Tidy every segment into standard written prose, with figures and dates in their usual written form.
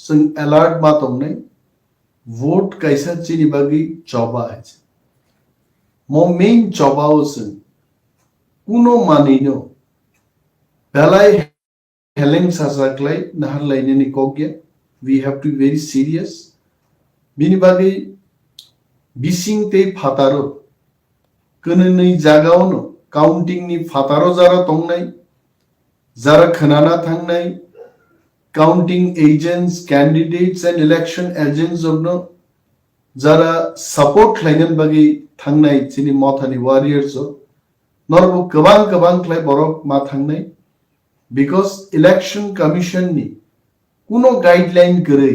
जों alert मा तंगनै vote kaisa chini bagi joba है mo main joba जों kuno manino belai heleng sasaklai nahar laineni kogya we have to be very serious bini bagi bising te phataro kununai jagaono counting ni phataro jara tongnai jara khanana thangnai counting agents candidates and election agents ogno jara support lainen bagi thangnai chini mothani warriors norbo kabang klai borok ma thangnai because election commission ni kuno guideline gere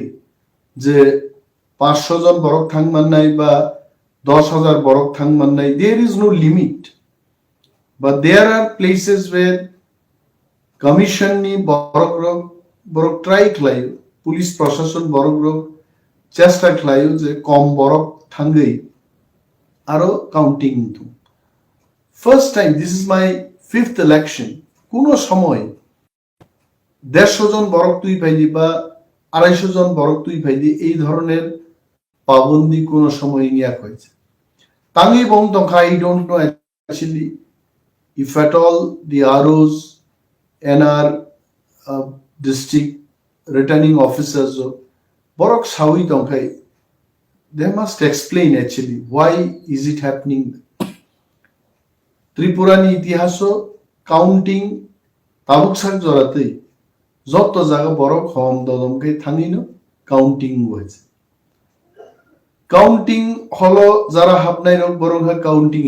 je 500 John borok thangmannai ba 10,000 borok thangmannai there is no limit but there are places where commission ni borok try khlayo police proshashan borok chesta khlayo je kom borok thangai aro counting tu first time this is my 5th election kuno samoy 150 John borok tui paili ba 250 John borok tui paili ei dhoroner pabondi kono samoy niya hoyeche tangi bong tongkha I don't know actually if at all the ROs NR district returning officers borok sawi tongkai they must explain actually why is it happening Tripura ni itihaso counting tabuksak joratei joto jaga borok hom dodomkai thangino counting hoyeche counting holo jara hapnai rok borok ha counting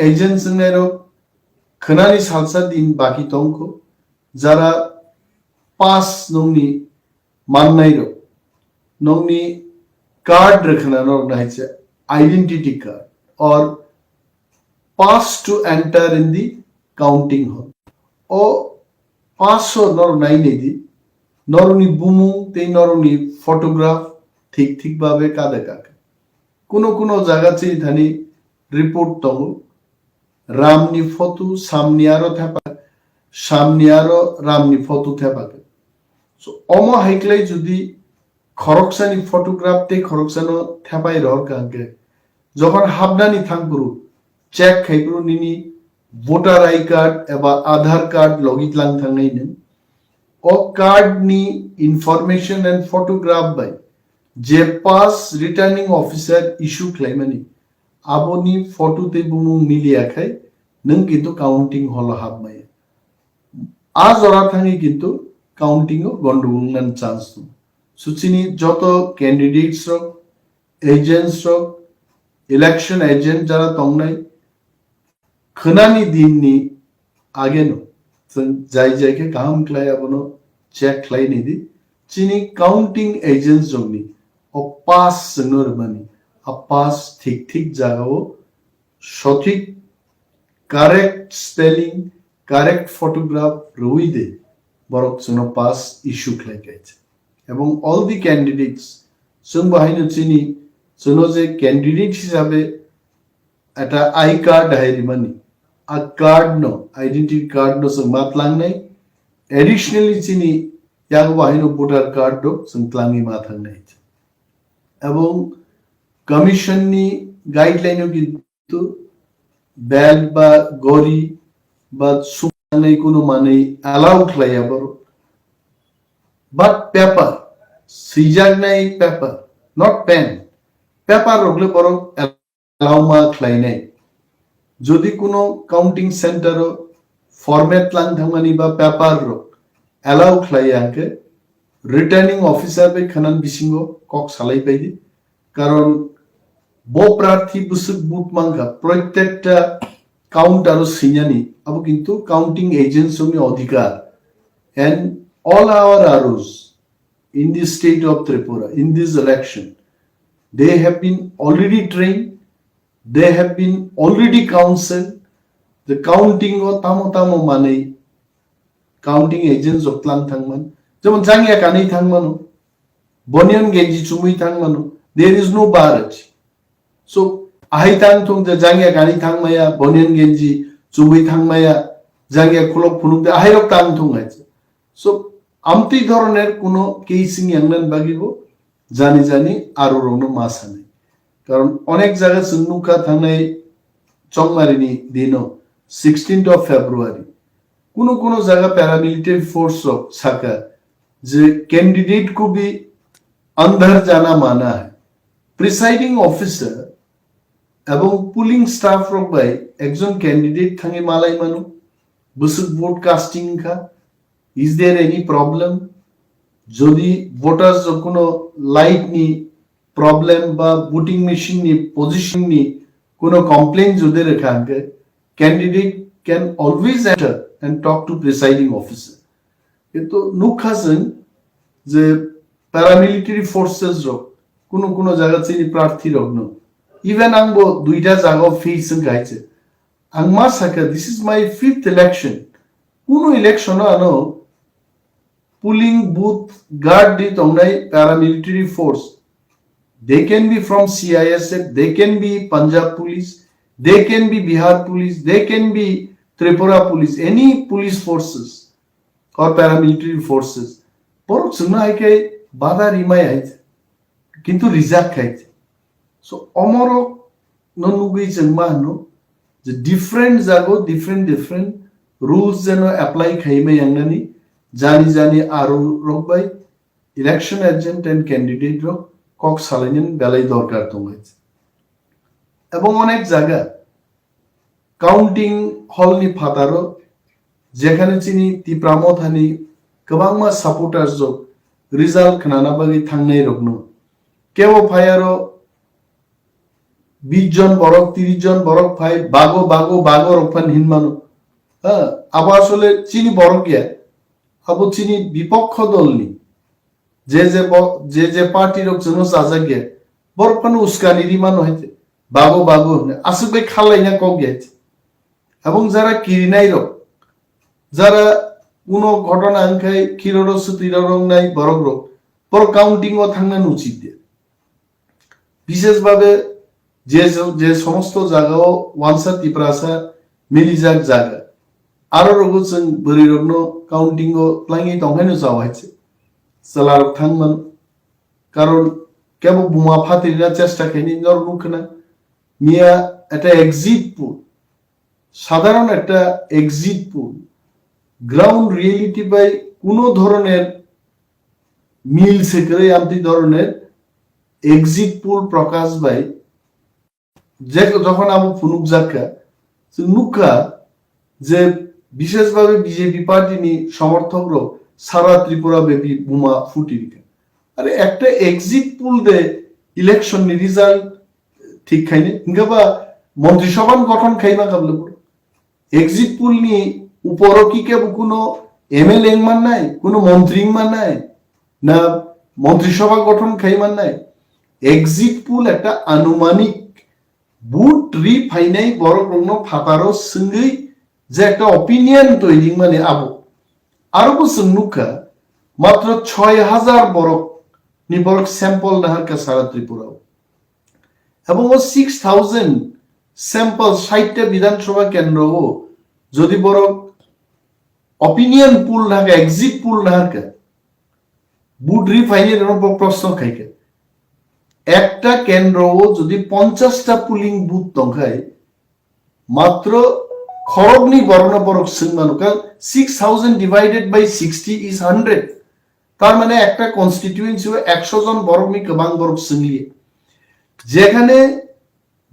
agents ngai rok khanani salsa din baki tongko jara pass nongni mannai rok nongni card rakhna rok naiche identity card or pass to enter in the counting hall o pass nor nai nedi noruni bumu te noruni photograph ঠিক ভাবে কাদে কাকে কোন জায়গা চি ধানি report তং রামনি photo সামনি আরো থাপা সামনি আরো রামনি ফটো থাপাকে সো অম হাইকলাই যদি খরকসানি ফটোগ্রাফ তে খরকসানো থাপাই রর কাকে যখন হাবনানি থাংপুরু check খাইপুরু Nini voter I card এবা আধার কার্ড লগিত লাং থাংনাই নেন ও কার্ড নি ইনফরমেশন এন্ড ফটোগ্রাফ বাই যে পাস রিটার্নিং অফিসার ইস্যু ক্লাইমানি aboni photo te bumung milia khai nang kintu counting holo habmai আজ ওরা থাকি কিন্তু কাউন্টিং ও গন্ডগোল nan chance tu suchini joto candidates rok agents rok election agent jara tongnai khanani din ni age no jai jai ke kam klai abono check klai ni di chini counting agents jongni o pass nor mani pass ঠিক জায়গাও সঠিক correct spelling correct photograph রুইদে বরক জন্য pass issue খাইছে এবং all the candidates जों বাহিনী চিনি জন্য যে ক্যান্ডিডেট হিসাবে এটা আই কার্ড হাইরি মানি আ কার্ড নো আইডেন্টিটি কার্ড নো जों মাতলাংনাই এডিশনালি চিনি ইয়াগ বাহিনী ভোটার কার্ড নো जों ক্লাঙ্গি মাথাংনাই এবং কমিশন নি গাইডলাইন কিন্তু ব্যাল বা গরি বা সুমানে কোনো মানে অ্যালাউ খাইয়া বড় বাট পেপার সিজাগ নাই পেপার নট পেন পেপার রগলে বড় অ্যালাউ মা খাই নাই যদি কোনো কাউন্টিং সেন্টার ফরম্যাট লাং থামানি বা পেপার রক অ্যালাউ খাইয়াকে রিটার্নিং অফিসার বে খানান বিসিঙ্গ কক সালাই পাইদি কারণ বো প্রার্থী বুসুক বুট মাঙ্গা প্রত্যেকটা কাউন্ট আরো সিনানি আবো কিন্তু কাউন্টিং এজেন্টস নি অধিকার and all our ROs in the state of Tripura in this election they have been already trained they have been already counseled the counting o tamo mane counting agents of tlang thangman jemon jangya kanai thangman bonian genji chumui thangman there is no barrage so ahitang thong the jangya gani thangmaya bonian genji chumui thangmaya jangya khulok phunuk de ahirok tang thong hai so Amati ধরনের কোনো casing ইয়াংনান বাগিব জানি জানি আরো রংনো মাসানি কারণ অনেক জায়গা সুন্নুকা থানায় চংমারিনি দিনও 16th of February কোনো জায়গা প্যারামিলিটারি ফোর্স থাকা যে ক্যান্ডিডেট को भी अंदर जाना माना है প্রিসাইডিং অফিসার এবং পুলিং স্টাফ রকবাই একজন ক্যান্ডিডেট থাঙ্গে মালাই মানু বুসুক ভোট কাস্টিং খা ইজ দেয়ার এনি প্রবলেম যদি ভোটার্স কোনো লাইট নি প্রবলেম বা ভোটিং মেশিন নি পজিশন নি কোনো কমপ্লেইন যদি রেখাঙ্কে candidate can always enter and talk to presiding officer কিন্তু নুখাসেন যে প্যারামিলিটারি ফোর্সেস রক কোনো জায়গা চিনি প্রার্থী রগ্ন ইভেন আংবো দুইটা জায়গা ফেসেন গাইছে আংমা সাকা this is my 5th election কোনো ইলেকশন আনো পুলিং বুথ গার্ড দি তংনাই paramilitary force they can be from CISF they can be Punjab police they can be Bihar police they can be Tripura police any police forces or paramilitary forces porok suna aike bada rimai aite কিন্তু reserve খাইছে so অমরক ননুগই জংমানো যে different জাগো different rules যেন apply খাইমে ইয়াংনানি জানি আরো রকবাই ইলেকশন এজেন্ট এন্ড ক্যান্ডিডেট রক কক সালাইনেন বেলাই দরকার তোমাইছে এবং অনেক জায়গা কাউন্টিং হল নি ফাতারো যেখানে চিনি তিপ্রামথানি গোबांमा সাপোর্টার্স জক রিজাল্ট খানানা বাগি থাংনাই রকনো কেউ ফায়ারো 20 জন বরক 30 জন বরক ফাই বাগো রকফান হিনমানো হ্যাঁ আবার আসলে চিনি বরক গিয়া আবু চিনি বিপক্ষ দল নি যে পার্টি রক জন্য সাজা গিয়া বরকফান উস্কানি রিমানো হইতে বাগো আসবে খালাই না কক গিয়াছে এবং যারা কিরিনাই রক যারা কোনো ঘটনা আংখাই কিররস তিররং নাই বরক রক পর কাউন্টিং ও থাংনান উচিত দিয়ে বিশেষভাবে যে সমস্ত জায়গাও ওয়ানসা তিপ্রাসা মিলিজাক জায়গা আরো রগজন বরি রগ্ন কাউন্টিং ও প্লাঙ্গি তংহাইনো যাওয়াইছে সালার থাংমান কারণ কেবল বুমা ফাতিরা চেষ্টা খাইনি নর মুখনা মিয়া একটা এক্সিট পুল সাধারণ একটা এক্সিট পুল গ্রাউন্ড রিয়েলিটি বাই কোনো ধরনের মিল সেকরে আমতি ধরনের এক্সিট পুল প্রকাশ বাই যে যখন আবু ফুনুক জাকা নুকা যে বিশেষভাবে বিজেপি পার্টি নি সমর্থক সারা ত্রিপুরা ব্যাপী বোমা ফুটি দিকে আরে একটা এক্সিট পুল দে ইলেকশন নি রিজাল্ট ঠিক খাইনে ইংবা মন্ত্রিসভা গঠন খাইনা কাবলে এক্সিট পুল নি উপর কি কে কোনো এমএলএ মান নাই কোনো মন্ত্রী মান নাই না মন্ত্রিসভা গঠন খাইমান নাই এক্সিট পুল একটা আনুমানিক বুট রিফাইনাই বড় কোনো ফাতারো সঙ্গেই যে একটা অপিনিয়ন তৈরি মানে আবু আরো বসুনুকা মাত্র 6000 বরক নি বরক স্যাম্পল নাহার কা সারা ত্রিপুরা এবং ও 6000 স্যাম্পল 60টা বিধানসভা কেন্দ্র যদি বরক অপিনিয়ন পুল নাহার এক্সিট পুল নাহার কা বুট রিফাইনের প্রশ্ন খাইকে একটা কেন্দ্র যদি 50টা পুলিং বুথ তংখায় মাত্র খরগনি বর্ণনা পরক সিংমানো কারণ 6000 ডিভাইডেড বাই 60 ইজ 100 তার মানে একটা কনস্টিটিউয়েন্সি 100 জন বরগনি কবাং বরক সিংলিয়ে যেখানে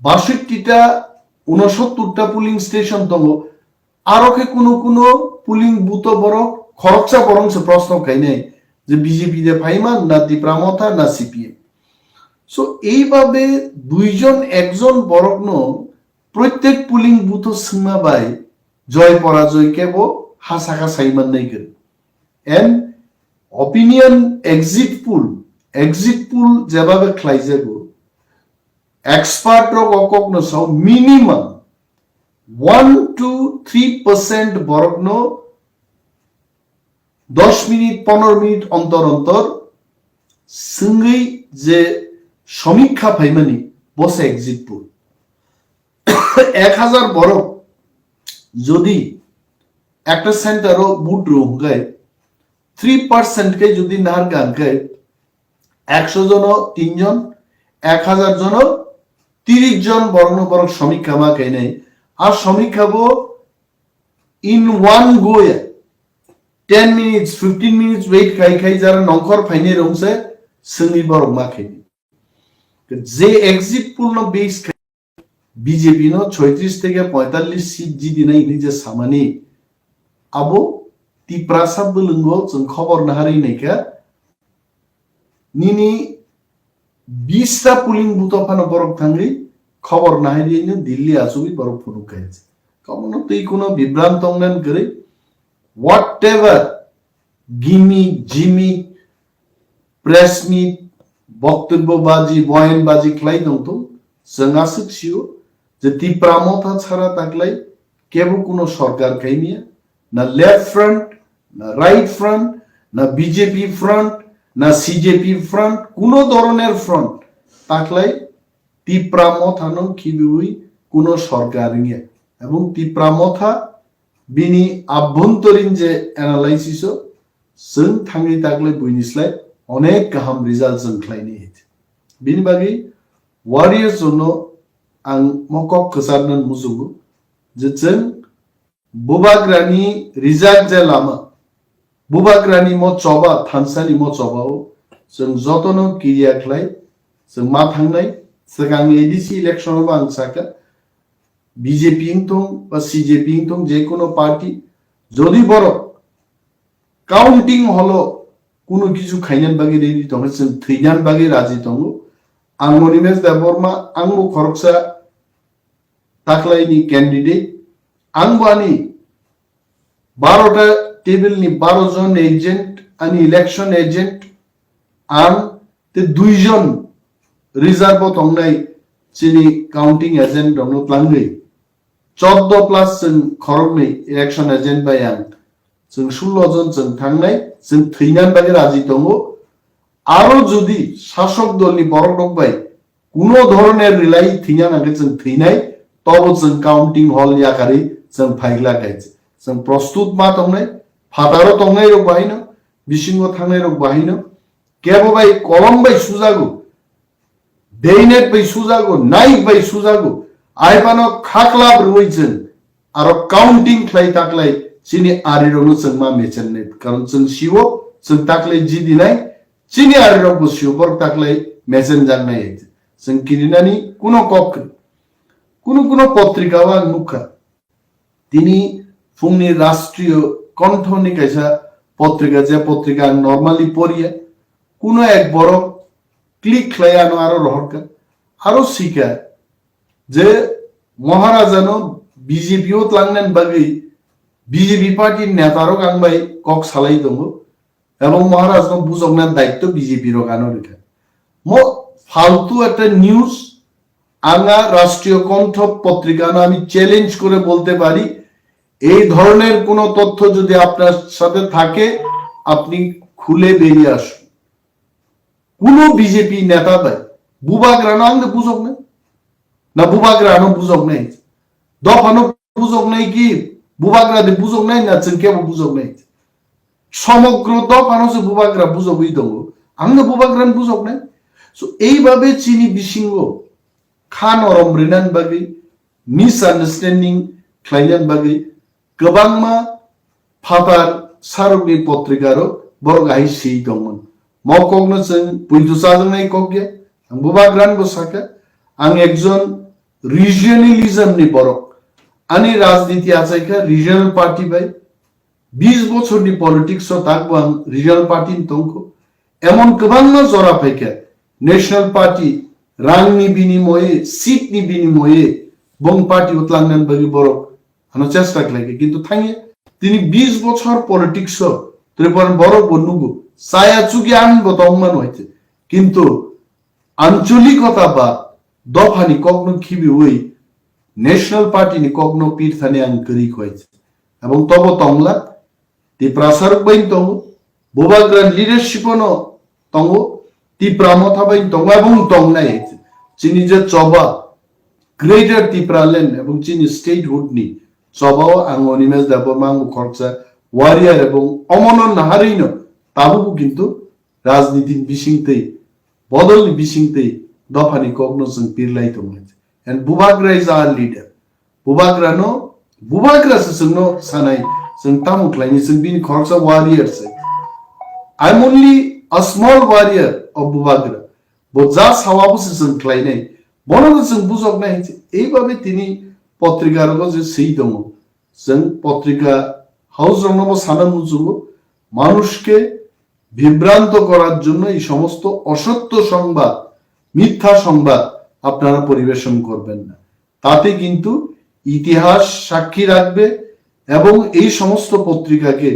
62টা 69টা পুলিং স্টেশন তঙ্গ আরকে কোনো পুলিং বুথ বরক খরচা বরং প্রশ্ন খাই নাই যে বিজেপি দে ফাইমান না তিপ্রামথা না সিপিএম সো এইভাবে একজন বরগ্ন প্রত্যেক পুলিং বুথ সীমা বাই জয় পরাজয় কেব হাসাকা সাইমান নাই করে এন্ড অপিনিয়ন এক্সিট পুল যেভাবে খাই যাব এক্সপার্ট রক অকগ্ন সাও মিনিমাম 1 to 3% বরগ্ন 10 মিনিট 15 মিনিট অন্তর সঙ্গেই যে সমীক্ষা ফাইমানি বসে এক্সিট পুল 1000 বরক যদি একটা সেন্টারও বুট রুম গায় 3% কে যদি নাহার গানকে 100 জন 3 জন 1000 জন 30 জন বরং বরং সমীক্ষা মা কে নেই আর সমীক্ষাবো in one go 10 minutes 15 minutes wait খাই যারা নংখর ফাইনে রংসে সঙ্গী বরং মা কে যে এক্সিট পূর্ণ বেস বিজেপি নো 36 থেকে 45 সিট জিদি নাই নিজে সামানি আবো তি প্রাসাদ বলঙ্গো जों খবর নাহারি নাইকা নিনি 20 টা পুলিং বুথ ফানো বরক থাঙ্গি খবর নাহারি নে দিল্লি আসুবি বরক ফরু কাইছে কমনো তুই কোনো বিভ্রান্ত অংনান করে হোয়াটএভার গিমিক জিমিক প্রেস মিট বক্তব্যবাজি বয়ানবাজি খাই দं তো जों आसुखियो যে তি প্রামথা ছাড়া তাকলাই কেবল কোনো সরকার খাইনিয়া না লেফট ফ্রন্ট না রাইট ফ্রন্ট না বিজেপি ফ্রন্ট না সিজেপি ফ্রন্ট কোনো ধরনের ফ্রন্ট তাকলাই তি প্রামথা নো খিবুই কোনো সরকার নিয়া এবং তি প্রামথা বিনি আভ্যন্তরীণ যে অ্যানালাইসিস जों থাঙ্গি তাকলাই বইনিসলাই অনেক গাহাম রিজাল্ট जों খাইনি বিনি বাগি ওয়ারিয়ার্স জন্য आं मकक खसारनन मुजुगु जे जों बुबाग्रानि रिजार्ट जे लामा बुबाग्रानि म चबा थानसालि म चबाव जों जतनो किरिया खलाय जों मा थांनाय सिगां एडिसि इलेक्शन बा आं साका बीजेपी तो बा सीजेपी तो जे कोनो पार्टी যদি বড় কাউন্টিং হলো কোনো কিছু খাইনান বাগি রেডি দङ जों थैनान बागि राजि दङ आं Animesh Debbarma आंबो खरकसा ताकलाइनि कैंडिडेट आंबानी 12टा टेबलनि 12 जन एजेंट अनि इलेक्शन एजेंट आं ते 2 जन रिजर्व दंनाय चिनि काउंटिंग एजेंट दङ तलांगै 14 प्लस जों खरगनै इलेक्शन एजेंट बाय आं जों 16 जन जों थांनाय जों थैनान बागि राजि दङ आरो যদি শাসক দলনি বড় ডকবাই কোনো ধরনের রিলাই থিনা নাগে जों থিনাই তব जों কাউন্টিং হল ইয়াকারি जों ফাইগলা গাইছে जों প্রস্তুত মা তংনাই ফাদারো তংনাই রক বাহিনো বিসিংহ থাংনাই রক বাহিনো কেবো বাই কলম বাই সুজাগো দেইনেট বাই সুজাগো নাইক বাই সুজাগো আইবানো খাকলা রইছেন আর কাউন্টিং খাই তাকলাই চিনি আরিরনো जों मा মেচেননে কারণ जों শিও जों তাকলাই জি দিনাই চিনি আর রকম সুপার তাকলাই মেসেন জানাই जों কিরিনানি কোনো কক কোনো পত্রিকাওয়া নুখা তিনি ফুংনি রাষ্ট্রীয় কণ্ঠনি কাইসা পত্রিকা যে পত্রিকা নরমালি পড়িয়া কোনো এক বড় ক্লিক খাইয়ানো আরো রহকা আরো শিখা যে মহারাজানো বিজেপিও তলাংনেন বাগি বিজেপি পার্টির নেতারও গাংবাই কক সালাই দङ এবং মহারাজ বুঝগনার দায়িত্ব বিজেপির গানো রেখা মো ফালতু একটা নিউজ আঙ্গা রাষ্ট্রীয় কণ্ঠ পত্রিকা আমি চ্যালেঞ্জ করে বলতে পারি এই ধরনের কোন তথ্য যদি আপনার সাথে থাকে আপনি খুলে বেরিয়ে আসুন কোন বিজেপি নেতা ভাই বুবাগ্রানো আঙ্গে বুঝক নাই না বুবাগ্রানো বুঝক নাই দফানো বুঝক নাই কি বুবাগ্রাদে বুঝক নাই না কেবল বুঝক নাই সমগ্র দফানো বুবাগ্রা বুঝবই দङ আঙ্গে বুবাগ্রান বুঝক নাই সো এইভাবে চিনি বিসিংহ খান অরম রিনান বাগै মিসআন্ডারস্ট্যান্ডিং ख्लायनान बागै गोबांमा फादार सारुगनि पत्रिकारो बरगाहि सि दंमोन मकगनो जों बुइदुसाजोंनाय कगगे आं बुबाग्रान बसाका आं एकजन रिजियनालिज्मनि बरक आंनि राजनीति आचायका रिजियनल पार्टी बाय 20 বছরनि पलिटिक्स ताकबो आं रिजियनल पार्टी दंखो एमन गोबांनो जरा फायका नेशनल पार्टी रांनि बिनिमये सीटनि बिनिमये बं पार्टी उतलांगनान बागै बरक आनो চেষ্টা লাগে কিন্তু থাঙে তিনি 20 বছর পলিটিক্স ত্রিপুরার বড় বন্নুগু ছায়া চুকি আনবো তম্মান হইতে কিন্তু আঞ্চলিকতা বা দফানি কগ্ন খিবি ওই ন্যাশনাল পার্টি নি কগ্ন পীরথানি আঙ্করি কইছে এবং তব তংলা তি প্রাসারক বাইন তং বোবাগ্রান লিডারশিপ ন তং তি প্রামথা বাইন তং এবং তং নাই চিনি যে চবা গ্রেটার ত্রিপুরাল্যান্ড এবং চিনি স্টেটহুড নি সবাও আং Animesh Debbarma খরচা ওয়ারিয়ার এবং অমন নাহারিনো tabu কিন্তু রাজনীতি বিশিংতেই বদল বিশিংতেই দফানি কগ্নো जों पिरलाई दंमोन and Bubagra is our leader Bubagra no Bubagra जोंनो सानाय जों तामुख्लायनि जों बिनि खरसा warriors I'm only a small warrior of Bubagra but যা সাওয়াবুস जों ख्लायनाय বনनो जों बुजबनाय এইভাবে তিনি পত্রিকার যে সেই দङ जों পত্রিকা হাউস জন্ম সানামুজুব মানুষকে বিভ্রান্ত করার জন্য এই সমস্ত অসত্য সংবাদ মিথ্যা সংবাদ আপনারা পরিবেশন করবেন না তাতে কিন্তু ইতিহাস সাক্ষী রাখবে এবং এই সমস্ত পত্রিকাকে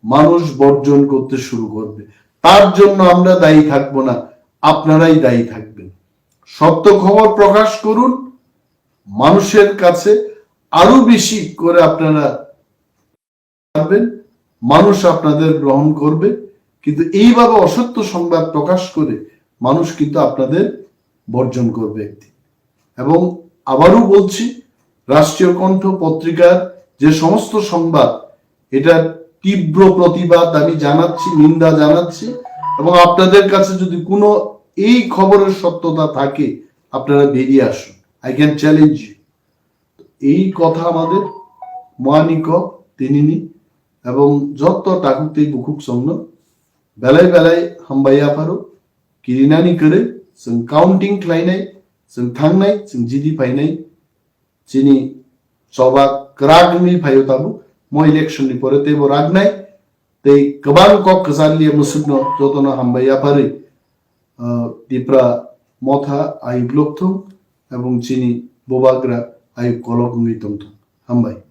মানুষ বর্জন করতে শুরু করবে তার জন্য আমরা দায়ী থাকব না আপনারাই দায়ী থাকবেন সত্য খবর প্রকাশ করুন মানুষের কাছে আরো বেশি করে আপনারা পারবেন মানুষ আপনাদের গ্রহণ করবে কিন্তু এইভাবে অসত্য সংবাদ প্রকাশ করে মানুষ কিন্তু আপনাদের বর্জন করবে একদিন এবং আবারও বলছি রাষ্ট্রীয় কণ্ঠ পত্রিকার যে সমস্ত সংবাদ এটার তীব্র প্রতিবাদ আমি জানাচ্ছি নিন্দা জানাচ্ছি এবং আপনাদের কাছে যদি কোনো এই খবরের সত্যতা থাকে আপনারা বেরিয়ে আসুন আই ক্যান চ্যালেঞ্জ ইউ এই কথা আমাদের মহানিক তিনিনি এবং যত টাকুতেই বুকুক সঙ্গ বেলায় বেলায় হামবাইয়া পারো কিরিনানি করে जों काउन्टिं खालायनाय जों थांनाय जों जिदि फायनाय जिनि जबा ग्रागनि फायो ताबु म इलेक्शननि परे तेबो रागनाय ते गोबां कक गजालिया मुसुकनो जतनो हामबाया पारे दिप्रा मथा आइ ब्लकथं এবং जिनि बबाग्रा आइ कलक नुइतंथं हामबाय